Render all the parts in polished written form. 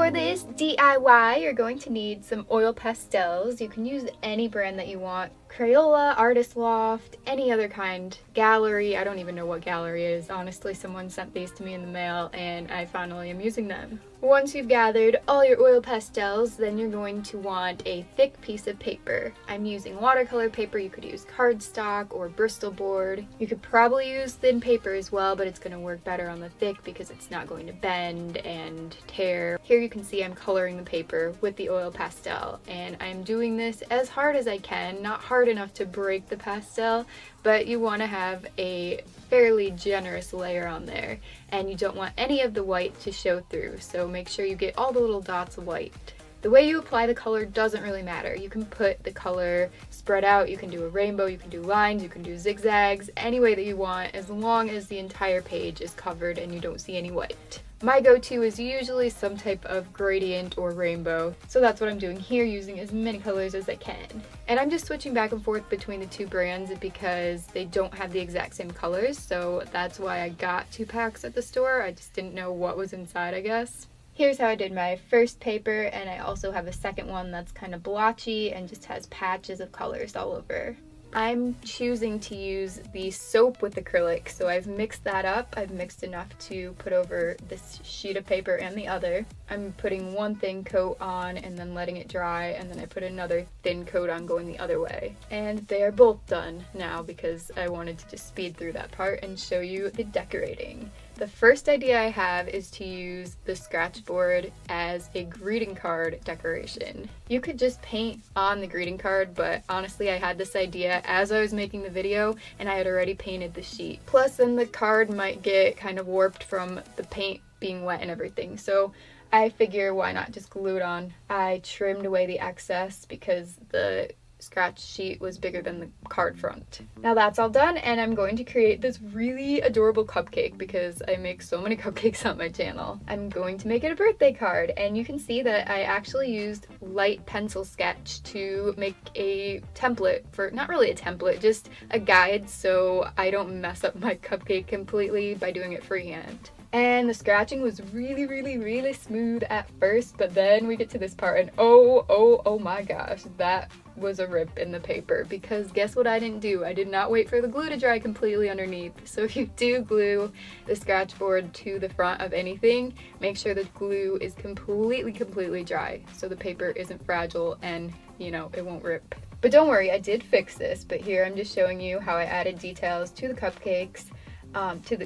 For this DIY, you're going to need some oil pastels. You can use any brand that you want. Crayola, Artist Loft, any other kind. Gallery, I don't even know what Gallery is. Honestly, someone sent these to me in the mail and I finally am using them. Once you've gathered all your oil pastels, then you're going to want a thick piece of paper. I'm using watercolor paper. You could use cardstock or Bristol board. You could probably use thin paper as well, but it's going to work better on the thick because it's not going to bend and tear. Here you can see I'm coloring the paper with the oil pastel, and I'm doing this as hard as I can, not hard enough to break the pastel, but you want to have a fairly generous layer on there, and you don't want any of the white to show through, so make sure you get all the little dots of white. The way you apply the color doesn't really matter. You can put the color spread out, you can do a rainbow, you can do lines, you can do zigzags, any way that you want, as long as the entire page is covered and you don't see any white. My go-to is usually some type of gradient or rainbow, so that's what I'm doing here, using as many colors as I can. And I'm just switching back and forth between the two brands because they don't have the exact same colors, so that's why I got 2 packs at the store. I just didn't know what was inside, I guess. Here's how I did my first paper, and I also have a second one that's kind of blotchy and just has patches of colors all over. I'm choosing to use the soap with acrylic, so I've mixed that up. I've mixed enough to put over this sheet of paper and the other. I'm putting one thin coat on and then letting it dry, and then I put another thin coat on going the other way. And they are both done now because I wanted to just speed through that part and show you the decorating. The first idea I have is to use the scratch board as a greeting card decoration. You could just paint on the greeting card, but honestly I had this idea as I was making the video and I had already painted the sheet. Plus then the card might get kind of warped from the paint being wet and everything, so I figure why not just glue it on. I trimmed away the excess because the scratch sheet was bigger than the card front. Now that's all done, and I'm going to create this really adorable cupcake because I make so many cupcakes on my channel. I'm going to make it a birthday card, and you can see that I actually used light pencil sketch to make a template for, not really a template, just a guide so I don't mess up my cupcake completely by doing it freehand. And the scratching was really smooth at first, but then we get to this part and oh my gosh, that was a rip in the paper, because guess what I didn't do? I did not wait for the glue to dry completely underneath. So if you do glue the scratch board to the front of anything, make sure the glue is completely dry so the paper isn't fragile and, you know, it won't rip. But don't worry, I did fix this, but here I'm just showing you how I added details to the cupcakes. To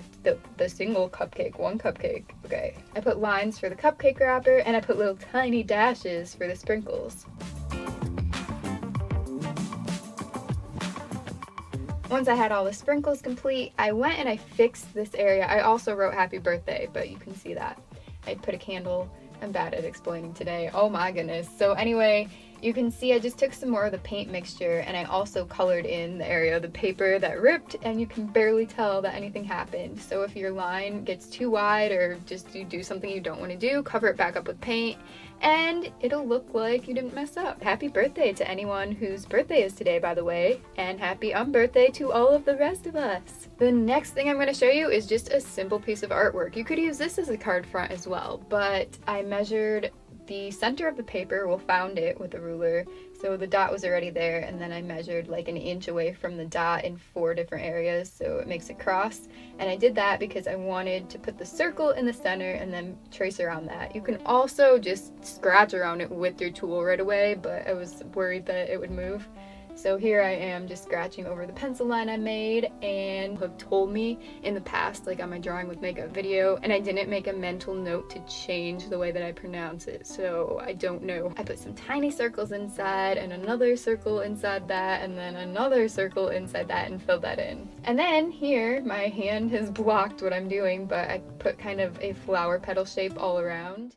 the single cupcake, one cupcake, okay. I put lines for the cupcake wrapper, and I put little tiny dashes for the sprinkles. Once I had all the sprinkles complete, I went and I fixed this area. I also wrote happy birthday, but you can see that. I put a candle. I'm bad at explaining today. Oh my goodness. So anyway, you can see I just took some more of the paint mixture and I also colored in the area of the paper that ripped, and you can barely tell that anything happened. So if your line gets too wide or just you do something you don't want to do, cover it back up with paint and it'll look like you didn't mess up. Happy birthday to anyone whose birthday is today, by the way, and happy birthday to all of the rest of us. The next thing I'm going to show you is just a simple piece of artwork. You could use this as a card front as well, but I measured the center of the paper, we'll found it with a ruler, so the dot was already there, and then I measured like an inch away from the dot in 4 different areas so it makes it cross. And I did that because I wanted to put the circle in the center and then trace around that. You can also just scratch around it with your tool right away, but I was worried that it would move. So here I am just scratching over the pencil line I made, and have told me in the past, like on my drawing with makeup video, and I didn't make a mental note to change the way that I pronounce it, so I don't know. I put some tiny circles inside and another circle inside that and then another circle inside that and filled that in. And then here, my hand has blocked what I'm doing, but I put kind of a flower petal shape all around.